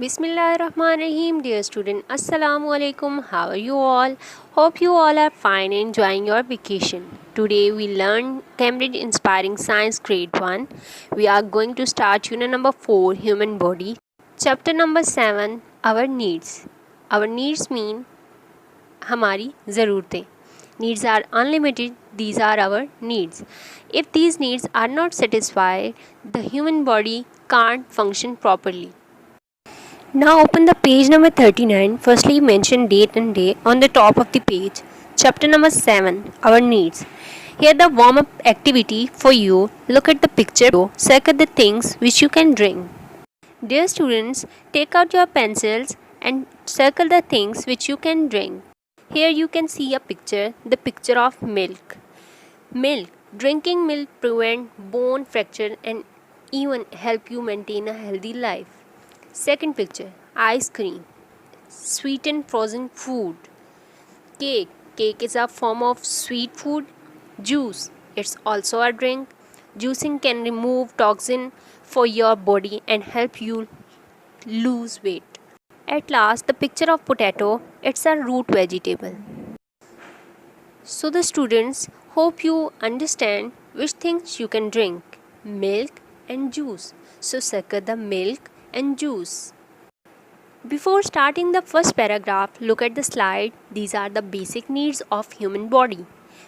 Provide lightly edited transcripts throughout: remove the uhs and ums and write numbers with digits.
Bismillahirrahmanirrahim. Dear student, Assalamu alaikum. How are you all? Hope you all are fine and enjoying your vacation. Today we learn Cambridge Inspiring Science Grade 1. We are going to start unit number 4, Human Body. Chapter number 7, Our Needs. Our needs mean हमारी ज़रूरतें. Needs are unlimited. These are our needs. If these needs are not satisfied, the human body can't function properly. Now open the page number 39. Firstly, mention date and day on the top of the page. Chapter number 7, Our Needs. Here the warm-up activity for you. Look at the picture. Circle the things which you can drink. Dear students, take out your pencils and circle the things which you can drink. Here you can see a picture, the picture of milk. Milk. Drinking milk prevent bone fracture and even help you maintain a healthy life. Second picture, ice cream, sweetened frozen food. Cake. Cake is a form of sweet food. Juice. It's also a drink. Juicing can remove toxin for your body and help you lose weight. At last, the picture of potato. It's a root vegetable. So the students, hope you understand which things you can drink. Milk and juice. So circle the milk and juice. Before starting the first paragraph, look at the slide. These are the basic needs of human body.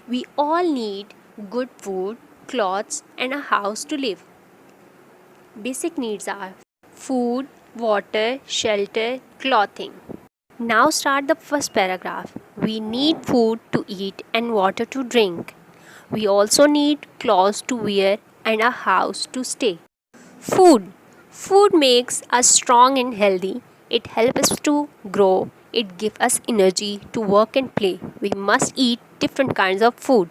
We all need good food, clothes and a house to live. Basic needs are food, water, shelter, clothing. Now start the first paragraph. We need food to eat and water to drink. We also need clothes to wear and a house to stay. Food. Food makes us strong and healthy. It helps us to grow. It gives us energy to work and play. We must eat different kinds of food.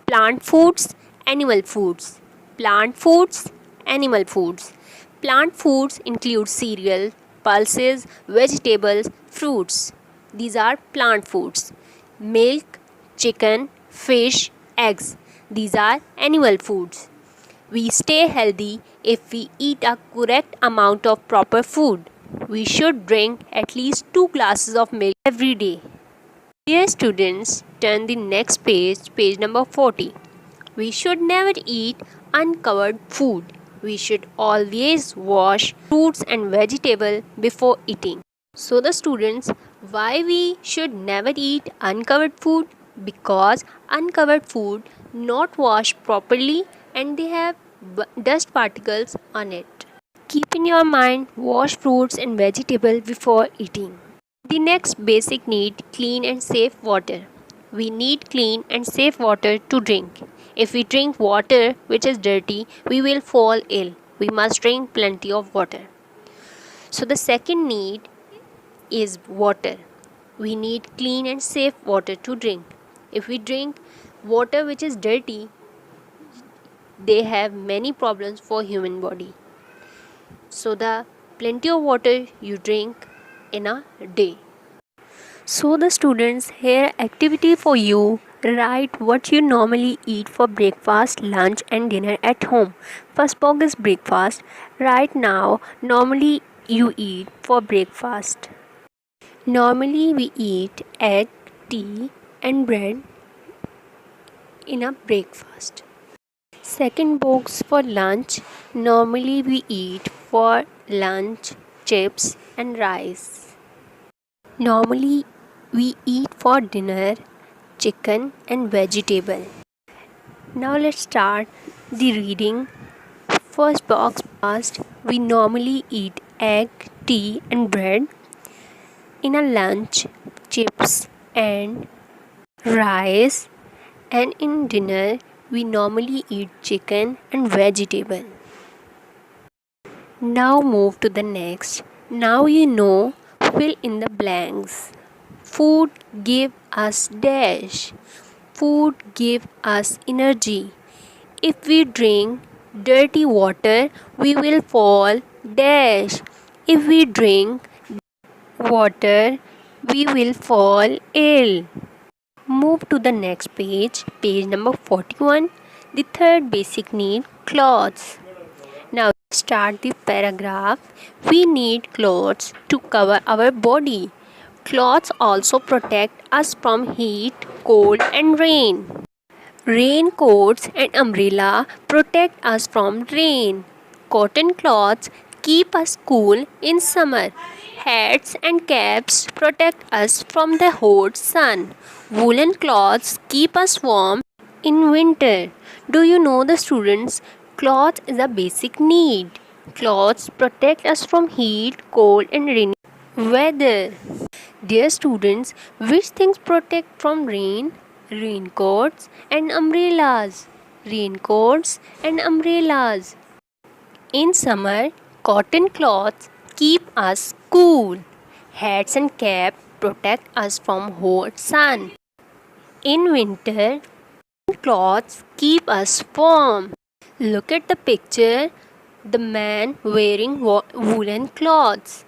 Plant foods, animal foods. Plant foods, animal foods. Plant foods include cereal, pulses, vegetables, fruits. These are plant foods. Milk, chicken, fish, eggs. These are animal foods. We stay healthy if we eat a correct amount of proper food. We should drink at least 2 glasses of milk every day. Dear students, turn the next page, page number 40. We should never eat uncovered food. We should always wash fruits and vegetables before eating. So the students, why we should never eat uncovered food? Because uncovered food not washed properly and they have dust particles on it. Keep in your mind, wash fruits and vegetables before eating. The next basic need, clean and safe water. We need clean and safe water to drink. If we drink water which is dirty, we will fall ill. We must drink plenty of water. So the second need is water. We need clean and safe water to drink. If we drink water which is dirty, they have many problems for human body. So the plenty of water you drink in a day. So the students, here activity for you. Write what you normally eat for breakfast, lunch and dinner at home. First box is breakfast. Right now, normally you eat for breakfast. Normally we eat egg, tea and bread in a breakfast. Second box for lunch. Normally we eat for lunch chips and rice. Normally we eat for dinner chicken and vegetable. Now let's start the reading. First box first. We normally eat egg, tea and bread. In a lunch chips and rice, and in dinner we normally eat chicken and vegetable. Now move to the next. Now you know, fill in the blanks. Food give us dash. Food give us energy. If we drink dirty water, we will fall dash. If we drink water, we will fall ill. Move to the next page, page number 41. The third basic need, clothes. Now start the paragraph. We need clothes to cover our body. Clothes also protect us from heat, cold, and rain. Raincoats and umbrella protect us from rain. Cotton cloths keep us cool in summer. Hats and caps protect us from the hot sun. Woolen cloths keep us warm in winter. Do you know, the students? Cloth is a basic need. Clothes protect us from heat, cold, and rainy weather. Dear students, which things protect from rain? Raincoats and umbrellas. Raincoats and umbrellas. In summer, cotton cloths keep us cool. Hats and caps protect us from hot sun. In winter, cloths keep us warm. Look at the picture. The man wearing woolen clothes,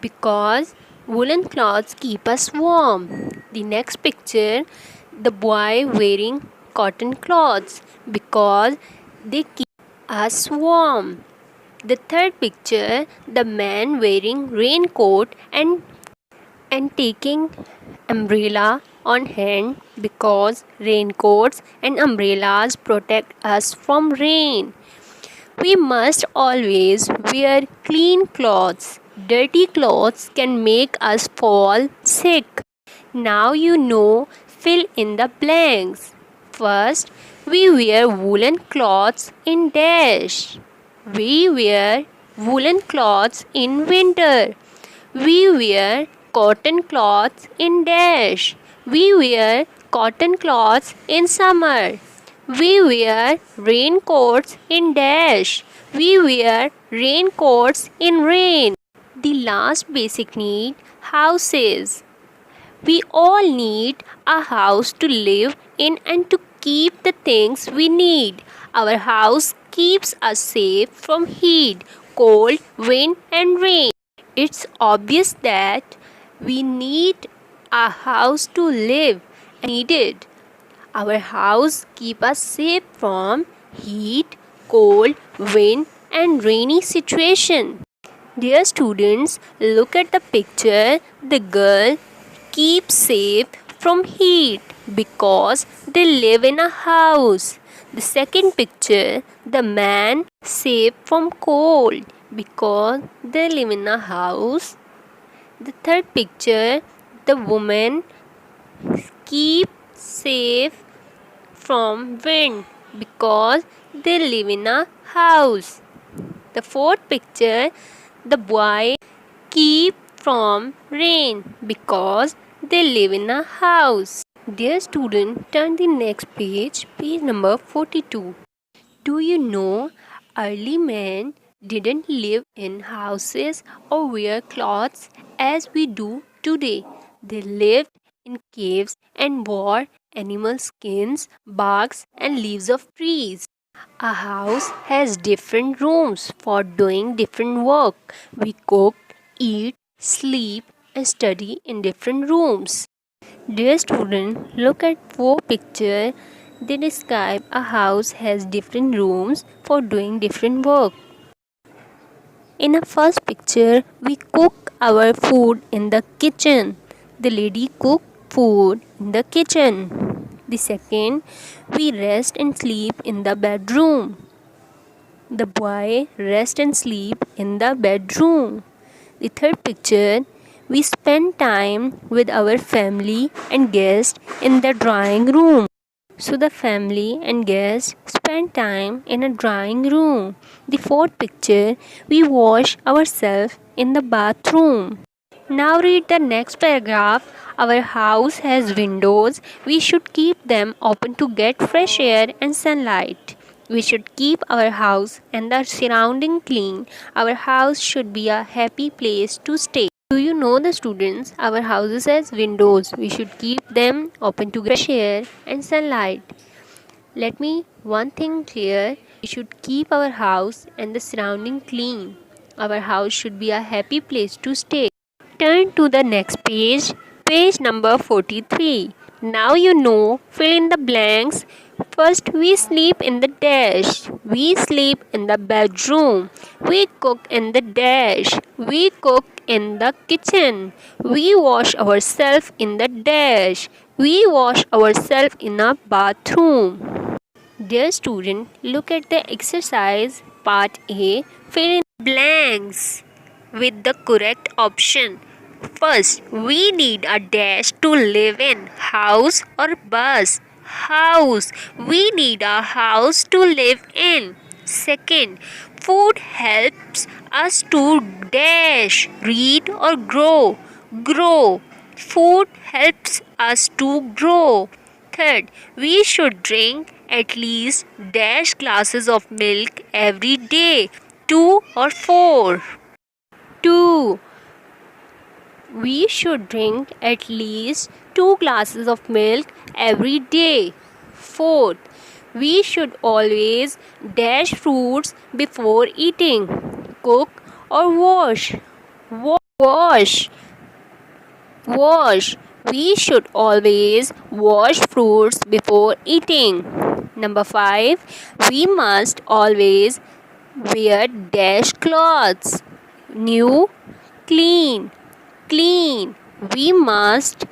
because woolen cloths keep us warm. The next picture, the boy wearing cotton cloths, because they keep us warm. The third picture, the man wearing raincoat and taking umbrella on hand, because raincoats and umbrellas protect us from rain. We must always wear clean clothes. Dirty clothes can make us fall sick. Now you know, fill in the blanks. First, we wear woolen clothes in dash. We wear woolen clothes in winter. We wear cotton cloths in dash. We wear cotton cloths in summer. We wear raincoats in dash. We wear raincoats in rain. The last basic need, houses. We all need a house to live in and to keep the things we need. Our house keeps us safe from heat, cold, wind, and rain. It's obvious that we need a house to live and need it. Our house keep us safe from heat, cold, wind, and rainy situation. Dear students, look at the picture. The girl keeps safe from heat because they live in a house. The second picture, the man safe from cold because they live in a house. The third picture, the woman keep safe from wind because they live in a house. The fourth picture, the boy keep from rain because they live in a house. Dear student, turn the next page, page number 42. Do you know, early men didn't live in houses or wear clothes as we do today. They lived in caves and wore animal skins, barks, and leaves of trees. A house has different rooms for doing different work. We cook, eat, sleep, and study in different rooms. Dear student, look at four pictures. They describe a house has different rooms for doing different work. In the first picture, we cook our food in the kitchen. The lady cooked food in the kitchen. The second, we rest and sleep in the bedroom. The boy rests and sleep in the bedroom. The third picture, we spend time with our family and guests in the drawing room. So the family and guests spend time in a drawing room. The fourth picture, we wash ourselves in the bathroom. Now read the next paragraph. Our house has windows. We should keep them open to get fresh air and sunlight. We should keep our house and the surrounding clean. Our house should be a happy place to stay. Do you know, the students? Our houses has windows. We should keep them open to get fresh air and sunlight. Let me one thing clear. We should keep our house and the surrounding clean. Our house should be a happy place to stay. Turn to the next page, page number 43. Now you know, fill in the blanks. First, we sleep in the dash. We sleep in the bedroom. We cook in the dash. We cook in the kitchen. We wash ourselves in the dash. We wash ourselves in a bathroom. Dear student, look at the exercise part A. Fill in blanks with the correct option. First, we need a dash to live in. House or bus? House. We need a house to live in. Second, food helps us to dash, read or grow. Grow. Food helps us to grow. Third, we should drink at least dash glasses of milk every day. 2 or 4. 2. We should drink at least 2 glasses of milk every day. Fourth, we should always dash fruits before eating. Cook or wash? Wash. Wash. We should always wash fruits before eating. Number 5. We must always wear dash clothes. New, clean. Clean. We must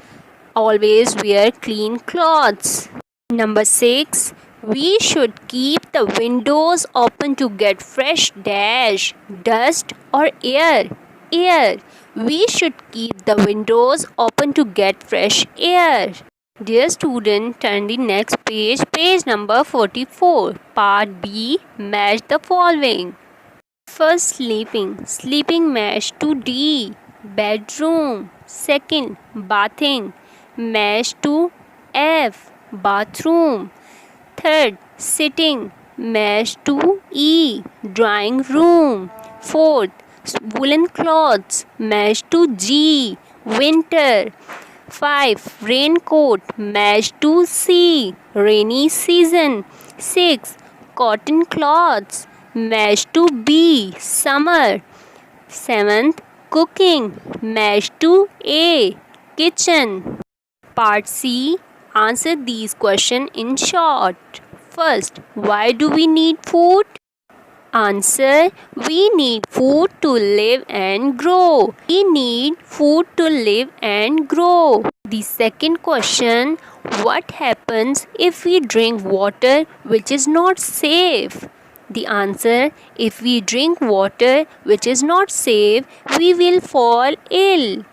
always wear clean clothes. Number 6. We should keep the windows open to get fresh dash, dust or air. Air. We should keep the windows open to get fresh air. Dear student, turn the next page, page number 44. Part B. Match the following. First, sleeping. Sleeping match to D. Bedroom. Second, bathing. Match to F. Bathroom. Third, sitting. Match to E. Drawing room. Fourth, woolen clothes. Match to G. Winter. 5. Raincoat. Match to C. Rainy season. 6. Cotton cloths. Match to B. Summer. 7th. Cooking. Match to A. Kitchen. Part C. Answer these questions in short. First, why do we need food? Answer. We need food to live and grow. We need food to live and grow. The second question, what happens if we drink water which is not safe? The answer, if we drink water which is not safe, we will fall ill.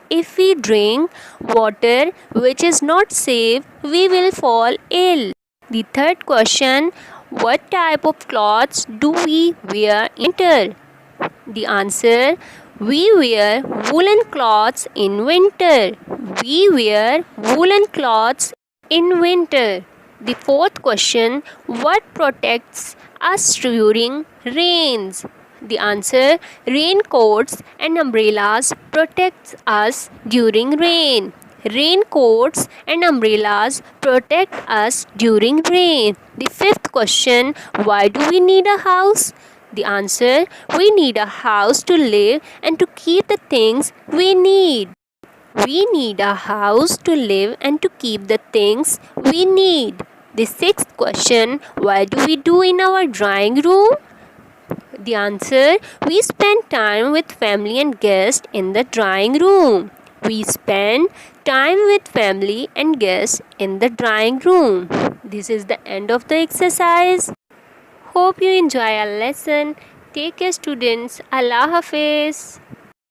If we drink water which is not safe, we will fall ill. The third question, what type of clothes do we wear in winter? The answer, we wear woolen clothes in winter. We wear woolen clothes in winter. The fourth question, what protects us during rains? The answer, raincoats and umbrellas protect us during rain. Raincoats and umbrellas protect us during rain. The fifth question, why do we need a house? The answer, we need a house to live and to keep the things we need. We need a house to live and to keep the things we need. The sixth question, why do we do in our drawing room? The answer, we spend time with family and guests in the drawing room. We spend time with family and guests in the drawing room. This is the end of the exercise. Hope you enjoy our lesson. Take care students. Allah Hafiz.